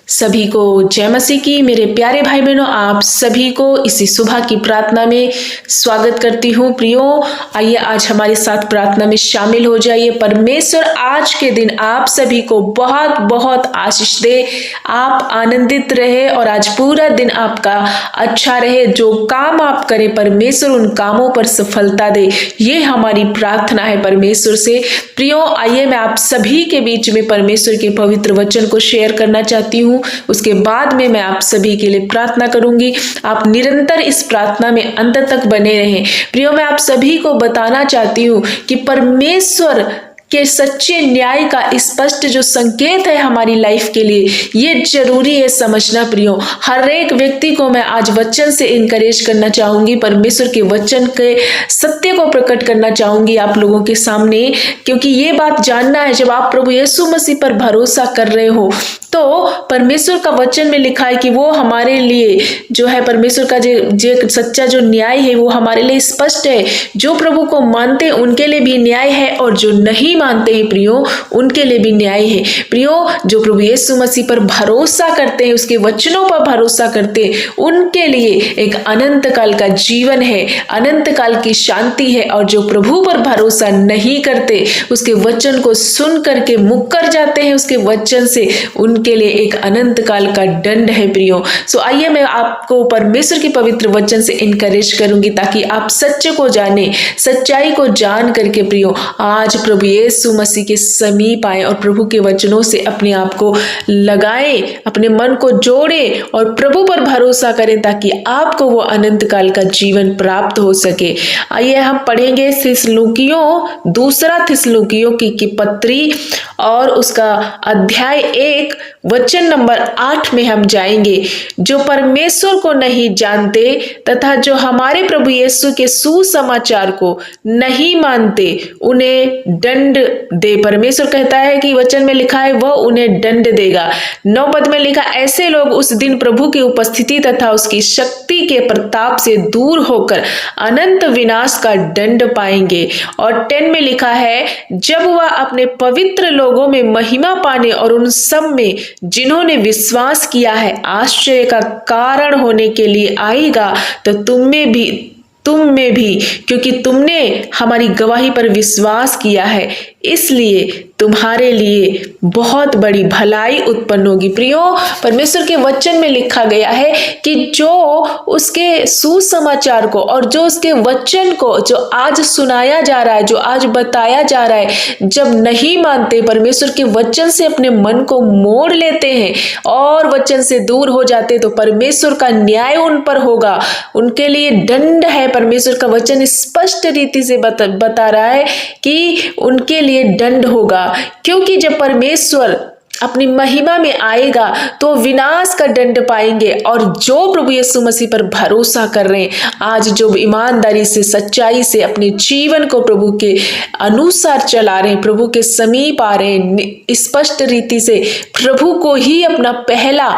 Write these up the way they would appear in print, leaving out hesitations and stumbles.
सभी को जय मसीह की। मेरे प्यारे भाई बहनों, आप सभी को इसी सुबह की प्रार्थना में स्वागत करती हूँ। प्रियो, आइए आज हमारे साथ प्रार्थना में शामिल हो जाइए। परमेश्वर आज के दिन आप सभी को बहुत बहुत आशीष दे, आप आनंदित रहे और आज पूरा दिन आपका अच्छा रहे। जो काम आप करें परमेश्वर उन कामों पर सफलता दे, ये हमारी प्रार्थना है परमेश्वर से। प्रियो, आइए मैं आप सभी के बीच में परमेश्वर के पवित्र वचन को शेयर करना चाहती हूँ। उसके बाद में मैं आप सभी के लिए प्रार्थना करूंगी। आप निरंतर इस प्रार्थना में अंत तक बने रहें। प्रियो, मैं आप सभी को बताना चाहती हूँ कि परमेश्वर के सच्चे न्याय का स्पष्ट जो संकेत है हमारी लाइफ के लिए, ये जरूरी है समझना। प्रियो, हर एक व्यक्ति को मैं आज वचन से इनकरेज करना चाहूंगी, परमेश्वर के वचन के सत्य को प्रकट करना चाहूंगी आप लोगों के सामने, क्योंकि ये बात जानना है, जब आप प्रभु यीशु मसीह पर भरोसा कर रहे हो तो परमेश्वर का वचन में लिखा है कि वो हमारे लिए जो है, परमेश्वर का जो सच्चा जो न्याय है वो हमारे लिए स्पष्ट है। जो प्रभु को मानते हैं उनके लिए भी न्याय है, और जो नहीं मानते हैं प्रियो, उनके लिए भी न्याय है। प्रियो, जो प्रभु यीशु मसीह पर भरोसा करते हैं, उसके वचनों पर भरोसा करते हैं, उनके लिए एक अनंत काल का जीवन है, अनंत काल की शांति है। और जो प्रभु पर भरोसा नहीं करते, उसके वचन को सुन करके मुक्कर जाते हैं उसके वचन से, उनके लिए एक अनंत काल का दंड है। प्रियो, सो आइए मैं आपको परमेश्वर के पवित्र वचन से इनकरेज करूंगी ताकि आप सच्चे को जाने, सच्चाई को जान करके प्रियो आज प्रभु यीशु मसीह के समीप आए और प्रभु के वचनों से अपने आप को लगाएं, अपने मन को जोड़े और प्रभु पर भरोसा करें ताकि आपको वो अनंत काल का जीवन प्राप्त हो सके। आइए हम पढ़ेंगे दूसरा थिस्सलुनीकियों की पत्री और उसका अध्याय 1 वचन नंबर 8 में हम जाएंगे। जो परमेश्वर को नहीं जानते तथा जो हमारे प्रभु यीशु के सुसमाचार को नहीं मानते, उन्हें दंड दे। परमेश्वर कहता है कि वचन में लिखा है वह उन्हें दंड देगा। 9 पद में लिखा, ऐसे लोग उस दिन प्रभु की उपस्थिति तथा उसकी शक्ति के प्रताप से दूर होकर अनंत विनाश का दंड पाएंगे। और 10 में लिखा है, जब वह अपने पवित्र लोगों में महिमा पाने और उन सब में जिन्होंने विश्वास किया है आश्चर्य का कारण होने के लिए आएगा, तो तुम में भी क्योंकि तुमने हमारी गवाही पर विश्वास किया है, इसलिए तुम्हारे लिए बहुत बड़ी भलाई उत्पन्न होगी। प्रियो, परमेश्वर के वचन में लिखा गया है कि जो उसके सुसमाचार को और जो उसके वचन को जो आज सुनाया जा रहा है, जो आज बताया जा रहा है, जब नहीं मानते, परमेश्वर के वचन से अपने मन को मोड़ लेते हैं और वचन से दूर हो जाते, तो परमेश्वर का न्याय उन पर होगा, उनके लिए दंड है। परमेश्वर का वचन स्पष्ट रीति से बता रहा है कि उनके लिए दंड होगा, क्योंकि जब परमेश्वर अपनी महिमा में आएगा तो विनाश का दंड पाएंगे। और जो प्रभु यीशु मसीह पर भरोसा कर रहे हैं, आज जो ईमानदारी से, सच्चाई से अपने जीवन को प्रभु के अनुसार चला रहे हैं, प्रभु के समीप आ रहे हैं, स्पष्ट रीति से प्रभु को ही अपना पहला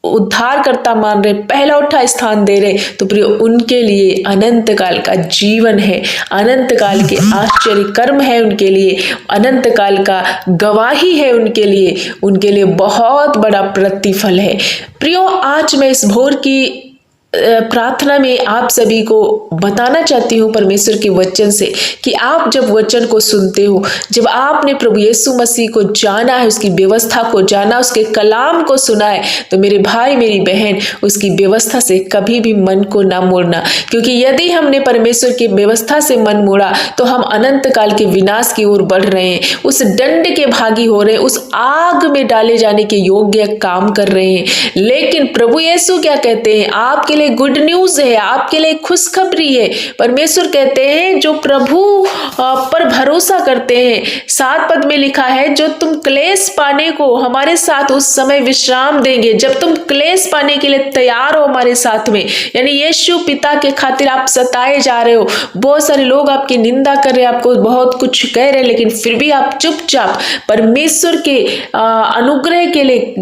उद्धारकर्ता मान रहे, पहला उठा स्थान दे रहे, तो प्रिय उनके लिए अनंत काल का जीवन है, अनंत काल के आश्चर्य कर्म है, उनके लिए अनंत काल का गवाही है, उनके लिए बहुत बड़ा प्रतिफल है। प्रियो, आज मैं इस भोर की प्रार्थना में आप सभी को बताना चाहती हूँ परमेश्वर के वचन से कि आप जब वचन को सुनते हो, जब आपने प्रभु यीशु मसीह को जाना है, उसकी व्यवस्था को जाना, उसके कलाम को सुना है, तो मेरे भाई मेरी बहन, उसकी व्यवस्था से कभी भी मन को ना मोड़ना, क्योंकि यदि हमने परमेश्वर की व्यवस्था से मन मोड़ा तो हम अनंत काल के विनाश की ओर बढ़ रहे हैं, उस दंड के भागी हो रहे हैं, उस आग में डाले जाने के योग्य काम कर रहे हैं। लेकिन प्रभु यीशु क्या कहते हैं? आपके गुड न्यूज है, आपके लिए खुशखबरी है। परमेश्वर कहते हैं जो प्रभु पर भरोसा करते हैं, 7 पद में लिखा है, जो तुम क्लेश पाने को हमारे साथ उस समय विश्राम देंगे। जब तुम क्लेश पाने के लिए तैयार हो हमारे साथ में, यानी यीशु पिता के खातिर आप सताए जा रहे हो, बहुत सारे लोग आपकी निंदा कर रहे हैं, आपको बहुत कुछ कह रहे हैं, लेकिन फिर भी आप चुपचाप परमेश्वर के अनुग्रह के लिए,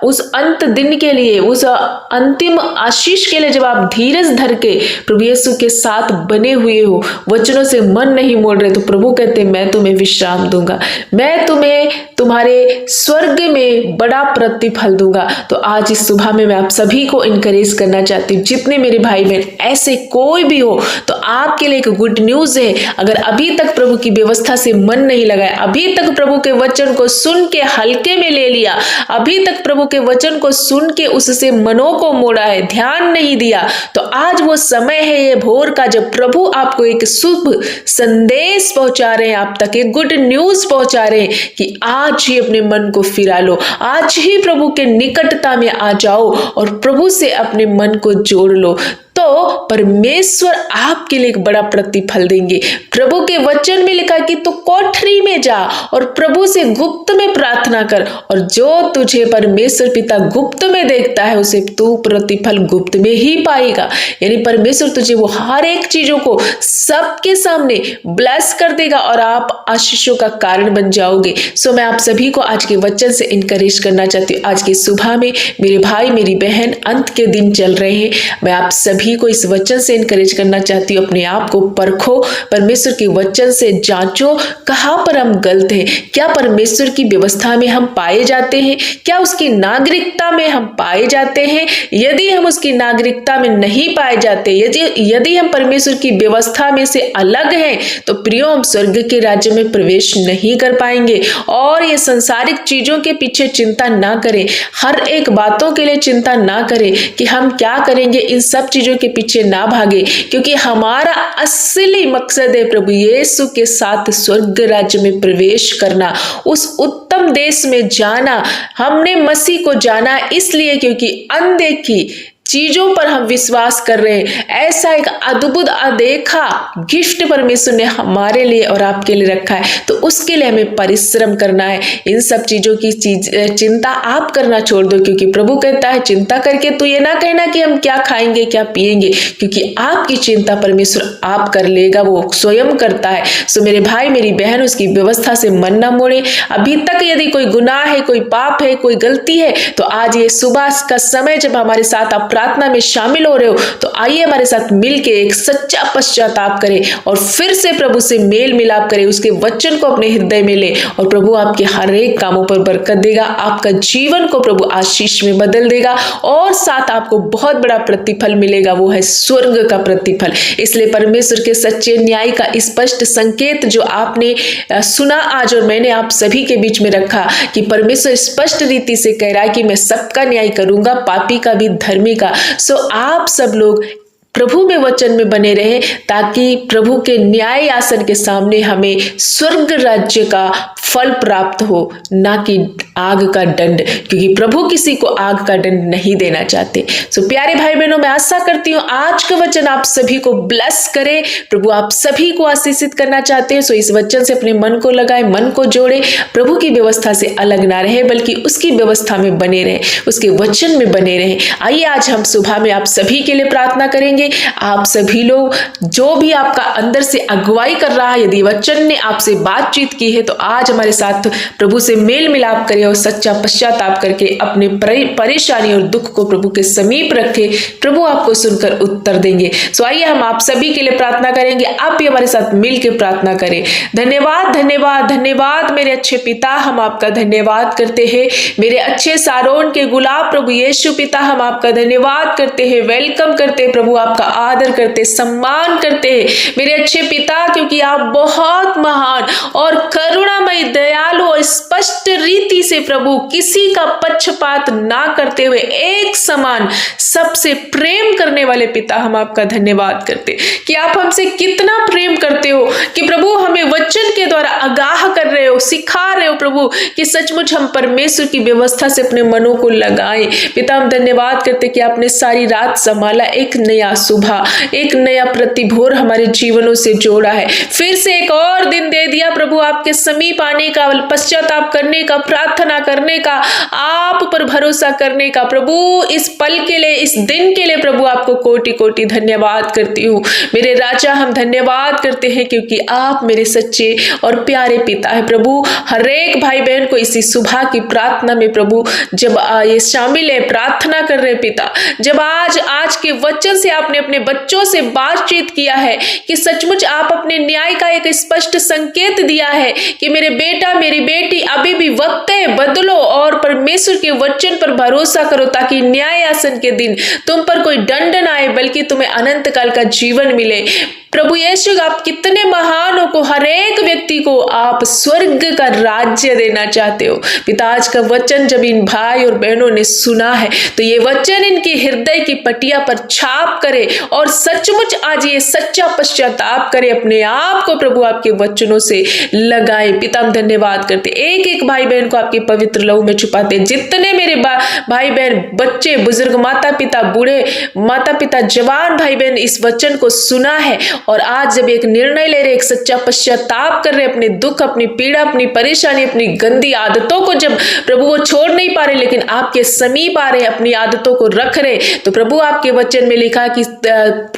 उस अंत दिन के लिए, उस अंतिम आशीष के के लिए जब आप धीरज धर के प्रभु यीशु के साथ बने हुए हो, वचनों से मन नहीं मोड़ रहे, तो प्रभु कहते हैं मैं तुम्हें विश्राम दूंगा, मैं तुम्हें तुम्हारे स्वर्ग में बड़ा प्रतिफल दूंगा। तो आज इस सुबह में मैं आप सभी को इनकरेज करना चाहती हूँ, जितने मेरे भाई बहन ऐसे कोई भी हो, तो आपके लिए एक गुड न्यूज है। अगर अभी तक प्रभु की व्यवस्था से मन नहीं लगाया, अभी तक प्रभु के वचन को सुन के हल्के में ले लिया, अभी तक प्रभु के वचन को सुन के उससे मनों को मोड़ा है, ध्यान नहीं दिया, तो आज वो समय है ये भोर का जब प्रभु आपको एक शुभ संदेश पहुंचा रहे हैं, आप तक एक गुड न्यूज पहुंचा रहे हैं कि आज ही अपने मन को फिरा लो, आज ही प्रभु के निकटता में आ जाओ और प्रभु से अपने मन को जोड़ लो, तो परमेश्वर आपके लिए एक बड़ा प्रतिफल देंगे। प्रभु के वचन में लिखा कि तू कोठरी में जा और प्रभु से गुप्त में प्रार्थना कर, और जो तुझे परमेश्वर पिता गुप्त में देखता है उसे तू प्रतिफल गुप्त में ही पाएगा। यानी परमेश्वर तुझे वो हर एक चीजों को सबके सामने ब्लेस कर देगा और आप आशीषों का कारण बन जाओगे। सो मैं आप सभी को आज के वचन से इनकरेज करना चाहती हूँ। आज की सुबह में मेरे भाई मेरी बहन, अंत के दिन चल रहे हैं, मैं आप सभी को इस वचन से इनकरेज करना चाहती हूँ। अपने आप को परखो, परमेश्वर के वचन से जांचो कहाँ पर हम गलत हैं, क्या परमेश्वर की व्यवस्था में हम पाए जाते हैं, क्या उसकी नागरिकता में हम पाए जाते हैं। यदि हम उसकी नागरिकता में नहीं पाए जाते, यदि हम परमेश्वर की व्यवस्था में से अलग हैं, तो प्रियो हम स्वर्ग के राज्य में प्रवेश नहीं कर पाएंगे। और ये संसारिक चीजों के पीछे चिंता ना करें, हर एक बातों के लिए चिंता ना करें कि हम क्या करेंगे, इन सब चीजों के पीछे ना भागे, क्योंकि हमारा असली मकसद है प्रभु यीशु के साथ स्वर्ग राज्य में प्रवेश करना, उस उत्तम देश में जाना। हमने मसीह को जाना इसलिए क्योंकि अनदेखी चीजों पर हम विश्वास कर रहे हैं। ऐसा एक अद्भुत अदेखा गिफ्ट परमेश्वर ने हमारे लिए और आपके लिए रखा है, तो उसके लिए हमें परिश्रम करना है। इन सब चीजों की चिंता आप करना छोड़ दो, क्योंकि प्रभु कहता है चिंता करके तो ये ना कहना कि हम क्या खाएंगे क्या पिएंगे, क्योंकि आपकी चिंता परमेश्वर आप कर लेगा, वो स्वयं करता है। सो मेरे भाई मेरी बहन, उसकी व्यवस्था से मन न मोड़े। अभी तक यदि कोई गुनाह है, कोई पाप है, कोई गलती है, तो आज ये सुबह का समय जब हमारे साथ आप प्रार्थना में शामिल हो रहे हो, तो आइए हमारे साथ मिलके एक सच्चा पश्चाताप करें और फिर से प्रभु से मेल मिलाप करें, उसके वचन को अपने हृदय में ले, और प्रभु आपके हर एक कामों पर बरकत देगा, आपका जीवन को प्रभु आशीष में बदल देगा, और साथ आपको बहुत बड़ा प्रतिफल मिलेगा, वो है स्वर्ग का प्रतिफल। इसलिए परमेश्वर के सच्चे न्याय का स्पष्ट संकेत जो आपने सुना आज और मैंने आप सभी के बीच में रखा, कि परमेश्वर स्पष्ट रीति से कह रहा है कि मैं सबका न्याय करूंगा, पापी का भी धर्मी का। सो आप सब लोग प्रभु में वचन में बने रहे, ताकि प्रभु के न्याय आसन के सामने हमें स्वर्ग राज्य का फल प्राप्त हो, ना कि आग का दंड, क्योंकि प्रभु किसी को आग का दंड नहीं देना चाहते। सो प्यारे भाई बहनों, मैं आशा करती हूँ आज का वचन आप सभी को ब्लेस करे, प्रभु आप सभी को आशीषित करना चाहते हैं। सो इस वचन से अपने मन को लगाए, मन को जोड़े, प्रभु की व्यवस्था से अलग ना रहे, बल्कि उसकी व्यवस्था में बने रहे, उसके वचन में बने रहे। आइए आज हम सुबह में आप सभी के लिए प्रार्थना करेंगे। आप सभी लोग जो भी आपका अंदर से अगुवाई कर रहा है, यदि वचन ने आपसे बातचीत की है, तो आज हमारे साथ प्रभु से मेल मिलाप करें और सच्चा पश्चाताप करके अपने परेशानी और दुख को प्रभु के समीप रखें। प्रभु आपको सुनकर उत्तर देंगे। सो आइए हम आप सभी के लिए प्रार्थना करेंगे। आप भी हमारे साथ मिलकर प्रार्थना करें। धन्यवाद धन्यवाद धन्यवाद मेरे अच्छे पिता, हम आपका धन्यवाद करते हैं। मेरे अच्छे सारोन के गुलाब प्रभु यीशु पिता, हम आपका धन्यवाद करते हैं, वेलकम करते हैं प्रभु, आपका आदर करते, सम्मान करते हैं मेरे अच्छे पिता, क्योंकि आप बहुत महान और करुणामय, दयालु और स्पष्ट रीति से प्रभु किसी का पक्षपात ना करते हुए एक समान सबसे प्रेम करने वाले पिता, हम आपका धन्यवाद करते कि आप हमसे कितना प्रेम करते हो, कि प्रभु हमें वचन के द्वारा आगाह कर रहे हो, सिखा रहे हो प्रभु, कि सचमुच हम परमेश्वर की व्यवस्था से अपने मनों को लगाएं। पिता हम धन्यवाद करते कि आपने सारी रात संभाला, एक नया सुबह, एक नया प्रतिभोर हमारे जीवनों से जोड़ा है। फिर से एक और दिन दे दिया प्रभु, आपके समीप आने का, पश्चाताप करने का, प्रार्थना करने का, आप पर भरोसा करने का। प्रभु इस पल के लिए, इस दिन के लिए प्रभु आपको कोटि कोटि धन्यवाद करती हूँ। मेरे राजा, हम धन्यवाद करते हैं क्योंकि आप मेरे सच्चे और प्यारे पिता है। प्रभु हर एक भाई बहन को इसी सुबह की प्रार्थना में प्रभु जब ये शामिल है, प्रार्थना कर रहे पिता, जब आज के वचन से आपने अपने बच्चों से बातचीत किया है कि सचमुच आप अपने न्याय का एक स्पष्ट संकेत दिया है कि मेरे बेटा, मेरी बेटी, अभी भी वक्त है, बदलो और परमेश्वर के वचन पर भरोसा करो ताकि न्याय आसन के दिन तुम पर कोई दंड न आए बल्कि तुम्हें अनंत काल का जीवन मिले। प्रभु यीशु, आप कितने महान हो, हर एक व्यक्ति को आप स्वर्ग का राज्य देना चाहते हो पिता। आज का वचन जब इन भाई और बहनों ने सुना है तो ये वचन इनके हृदय की पटिया पर छाप करे और सचमुच आज ये सच्चा पश्चाताप करे, अपने आप को प्रभु आपके वचनों से लगाए। पिता हम धन्यवाद करते, एक एक भाई बहन को आपके पवित्र लहू में छुपाते। जितने मेरे भाई बहन, बच्चे, बुजुर्ग, माता पिता, बूढ़े माता पिता, जवान भाई बहन इस वचन को सुना है और आज जब एक निर्णय ले रहे, एक सच्चा पश्चाताप कर रहे, अपने दुख, अपनी पीड़ा, अपनी परेशानी, अपनी गंदी आदतों को जब प्रभु वो छोड़ नहीं पा रहे लेकिन आपके समीप आ रहे, अपनी आदतों को रख रहे, तो प्रभु आपके वचन में लिखा कि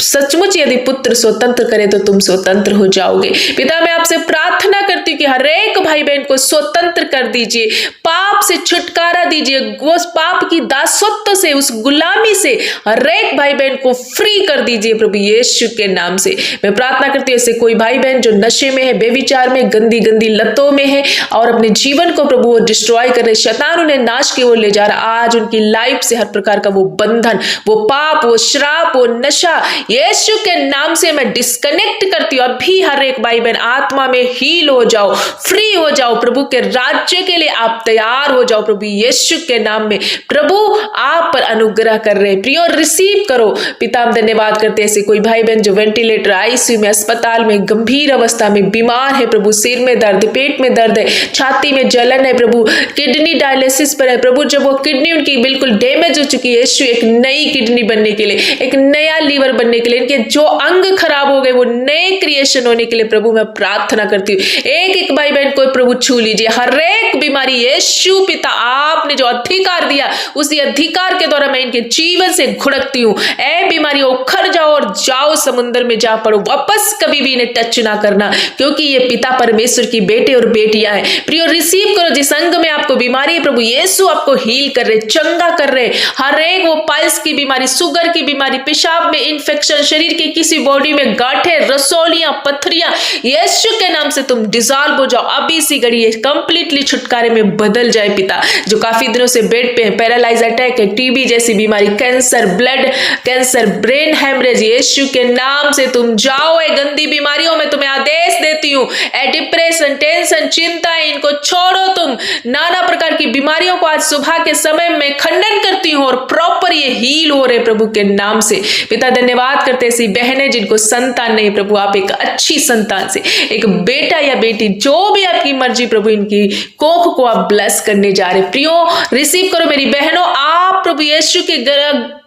सचमुच यदि पुत्र स्वतंत्र करे तो तुम स्वतंत्र हो जाओगे। पिता मैं आपसे प्रार्थना करती हूँ कि हर एक भाई बहन को स्वतंत्र कर दीजिए, पाप से छुटकारा दीजिए, वो पाप की दासत्व से, उस गुलामी से हर एक भाई बहन को फ्री कर दीजिए प्रभु यीशु के नाम से। मैं प्रार्थना करती हूँ ऐसे कोई भाई बहन जो नशे में है, बेविचार में, गंदी गंदी लतों में है और अपने जीवन को प्रभु वो डिस्ट्रॉय कर रहे, शैतान उन्हें नाश की ओर ले जा रहा, आज उनकी लाइफ से हर प्रकार का वो बंधन, वो पाप, वो श्राप, वो नशा यीशु के नाम से मैं डिस्कनेक्ट करती हूँ। अभी हर एक भाई बहन आत्मा में हील हो जाओ, फ्री हो जाओ, प्रभु के राज्य के लिए आप तैयार हो जाओ प्रभु यीशु के नाम में। प्रभु आप पर अनुग्रह कर रहे, प्रियो रिसीव करो पिता। हम धन्यवाद करते हैं ऐसे कोई भाई बहन जो वेंटिलेटर, आईसीयू में, अस्पताल में, गंभीर अवस्था में बीमार है प्रभु, सिर में दर्द, पेट में दर्द है, छाती में जलन है प्रभु, किडनी डायलिसिस पर है प्रभु, जब वो किडनी उनकी बिल्कुल डैमेज हो चुकी है यीशु, एक नई किडनी बनने के लिए, एक नया लीवर बनने के लिए, इनके जो अंग खराब हो गए वो नए क्रिएशन होने के लिए प्रभु मैं प्रार्थना करती हूँ। एक एक भाई बहन को प्रभु छू लीजिए, हर एक बीमारी यीशु पिता आपने जो अधिकार दिया उसी अधिकार के द्वारा मैं इनके जीवन से घुड़कती हूँ। ए बीमारी उखड़ जाओ और जाओ, समुद्र में जा पड़ो, वापस कभी भी इन्हें टच ना करना क्योंकि ये पिता परमेश्वर की बेटे और बेटियां हैं। प्रियो रिसीव करो, जिस अंग में आपको बीमारी है प्रभु यीशु आपको हील कर रहे, चंगा कर रहे, हर एक वो पाइल्स की बीमारी, शुगर की बीमारी, पेशाब में इन्फेक्शन, शरीर के किसी बॉडी में गांठे, रसौलियां, पत्थरियां, यीशु के नाम से तुम डिसॉल्व हो जाओ, अभी इसी घड़ी ये कंप्लीटली छुटकारे में बदल जाए पिता। जो काफी दिनों से बेड पे है, पैरालाइज अटैक है, टीबी जैसी बीमारी, cancer, blood cancer, brain hemorrhage, Yeshu के नाम से तुम जाओ। ए गंदी बीमारियों में तुम्हें आदेश देती हूँ, ए डिप्रेशन, टेंशन, चिंताएं, इनको छोड़ो तुम। नाना प्रकार की बीमारियों को आज सुबह के समय में खंडन करती हूँ और प्रॉपर ये हील हो रहे प्रभु के नाम से। पिता धन्यवाद करते ऐसी बहनें जिनको संतान नहीं प्रभु, आप एक अच्छी संतान से, एक बेटा या बेटी, जो भी आपकी मर्जी प्रभु, इनकी कोख को आप ब्लेस करने जा रहे। प्रियो रिसीव करो मेरी बहनों, आप प्रभु यीशु के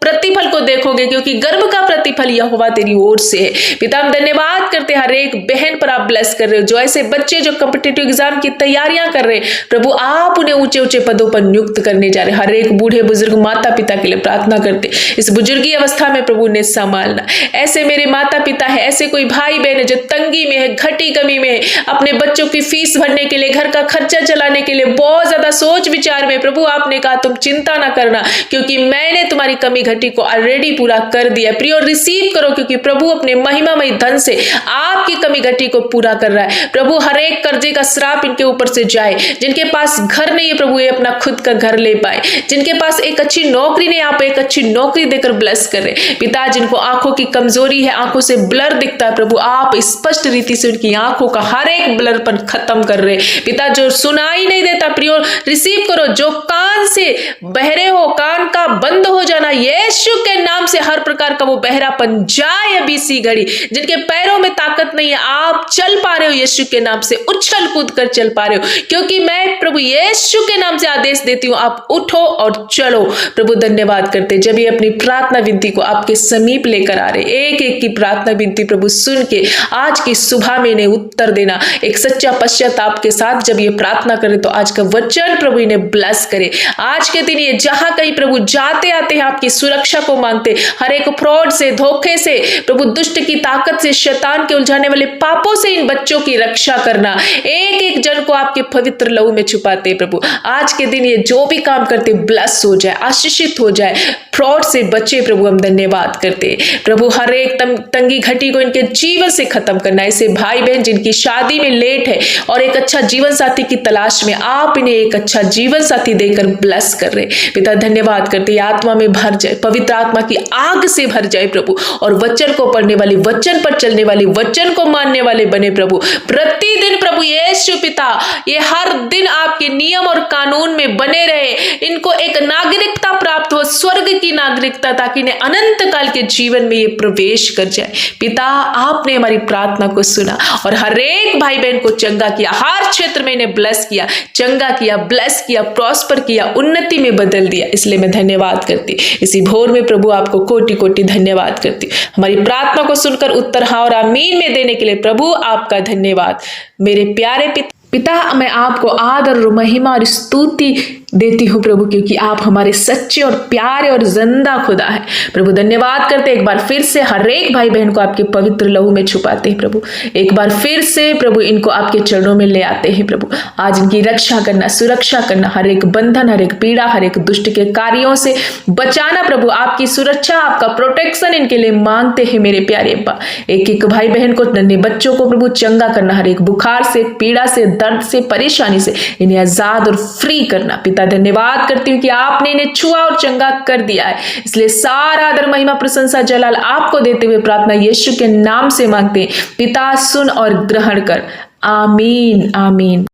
प्रतिफल को देखोगे क्योंकि गर्भ का प्रतिफल यहोवा तेरी ओर से है। पिता हम धन्यवाद करते हर एक बहन पर आप ब्लेस कर रहे हो, जो ऐसे बच्चे जो कॉम्पिटिटिव एग्जाम की तैयारियां कर रहे प्रभु आप उन्हें ऊंचे ऊंचे पदों पर नियुक्त करने जा रहे। हर एक बूढ़े बुजुर्ग माता पिता के लिए प्रार्थना करते, इस बुजुर्गी अवस्था में प्रभु ने संभालना। ऐसे मेरे माता पिता है, ऐसे कोई भाई बहन है जो तंगी में है, घटी कमी में है, अपने बच्चों की फीस भरने के लिए, घर का खर्चा चलाने के लिए बहुत ज्यादा सोच विचार में, प्रभु आपने कहा तुम चिंता ना करना क्योंकि मैंने तुम्हारी कमी घटी को ऑलरेडी पूरा कर दिया। प्रियो रिसीव करो क्योंकि प्रभु अपने महिमामय धन से आपकी कमी घटी को पूरा कर रहा है। प्रभु हर एक कर्जे का श्राप इनके ऊपर से जाए, जिनके पास घर नहीं है प्रभु ये अपना खुद का घर ले पाए, जिनके पास एक अच्छी नौकरी नहीं आप एक अच्छी नौकरी देकर ब्लेस कर रहे। पिता जिनको आंखों की कमजोरी है, आंखों से ब्लर दिखता है प्रभु आप स्पष्ट रीति से उनकी आंखों का हर एक ब्लरपन खत्म कर रहे। पिता जो सुनाई नहीं देता प्रियो रिसीव करो, जो कान कान से बहरे हो, कान का बंद हो जाना यीशु के नाम से हर प्रकार का वो बहरापन जाए अभी सी घड़ी। जिनके पैरों में ताकत नहीं है, आप चल पा रहे हो यीशु के नाम से, उछल कूद कर चल पा रहे हो, क्योंकि मैं प्रभु यीशु के नाम से आदेश देती हूं, आप उठो और चलो। प्रभु धन्यवाद करते जब ये अपनी प्रार्थना विनती को आपके समीप लेकर आ रहे, एक एक की प्रार्थना विनती प्रभु सुन के आज की सुबह में इन्हें उत्तर देना, एक सच्चा पश्चाताप के साथ जब ये प्रार्थना करे तो आज का वचन प्रभु इन्हें ब्लेस करे। आज के दिन ये जहां कहीं प्रभु जाते आते हैं आपकी सुरक्षा को मांगते, हर एक फ्रॉड से, धोखे से, प्रभु दुष्ट की ताकत से, शैतान के उलझाने वाले पापों से इन बच्चों की रक्षा करना, एक एक जन को आपके पवित्र लहू में छुपाते प्रभु। आज के दिन ये जो भी काम करते ब्लेस हो जाए, आशीषित हो जाए, फ्रॉड से बचे प्रभु। हम धन्यवाद करते प्रभु, हर एक तंगी घटी को इनके जीवन से खत्म करना। ऐसे भाई बहन जिनकी शादी में लेट है और एक अच्छा जीवन साथी की तलाश में, आप इन्हें एक अच्छा जीवन साथी देकर ब्लेस कर रहे पिता। धन्यवाद करते आत्मा में भर जाए, पवित्र आत्मा की आग से भर जाए प्रभु, और वचन को पढ़ने वाली, वचन पर चलने वाली, वचन को मानने वाले बने प्रभु। प्रतिदिन प्रभु यीशु पिता ये हर दिन आपके नियम और कानून में बने रहे, इनको एक नागरिकता प्राप्त हो, स्वर्ग की नागरिकता, ताकि इन्हें अनंत काल के जीवन में ये प्रवेश कर जाए। पिता आपने हमारी प्रार्थना को सुना और हर एक भाई बहन को चंगा किया, हर क्षेत्र में इन्हें ब्लेस किया, चंगा किया, ब्लेस किया, प्रॉस्पर किया, उन्नति में बदल दिया। इसलिए मैं धन्यवाद करती, इसी भोर में प्रभु आपको कोटि कोटि धन्यवाद करती। हमारी प्रार्थना को सुनकर उत्तर हाँ और आमीन में देने के लिए प्रभु आपका धन्यवाद। मेरे प्यारे पिता मैं आपको आदर और महिमा और स्तुति देती हूँ प्रभु, क्योंकि आप हमारे सच्चे और प्यारे और जिंदा खुदा है प्रभु। धन्यवाद करते एक बार फिर से हर एक भाई बहन को आपके पवित्र लहू में छुपाते हैं प्रभु। एक बार फिर से प्रभु इनको आपके चरणों में ले आते हैं प्रभु। आज इनकी रक्षा करना, सुरक्षा करना, हर एक बंधन, हर एक पीड़ा, हर एक दुष्ट के कार्यों से बचाना प्रभु। आपकी सुरक्षा, आपका प्रोटेक्शन इनके लिए मांगते हैं मेरे प्यारे अब्बा। एक एक भाई बहन को, नन्हे बच्चों को प्रभु चंगा करना, हर एक बुखार से, पीड़ा से, दर्द से, परेशानी से इन्हें आजाद और फ्री करना। पिता धन्यवाद करती हूँ कि आपने इन्हें छुआ और चंगा कर दिया है, इसलिए सारा आदर महिमा प्रशंसा जलाल आपको देते हुए प्रार्थना यीशु के नाम से मांगते हैं। पिता सुन और ग्रहण कर, आमीन आमीन।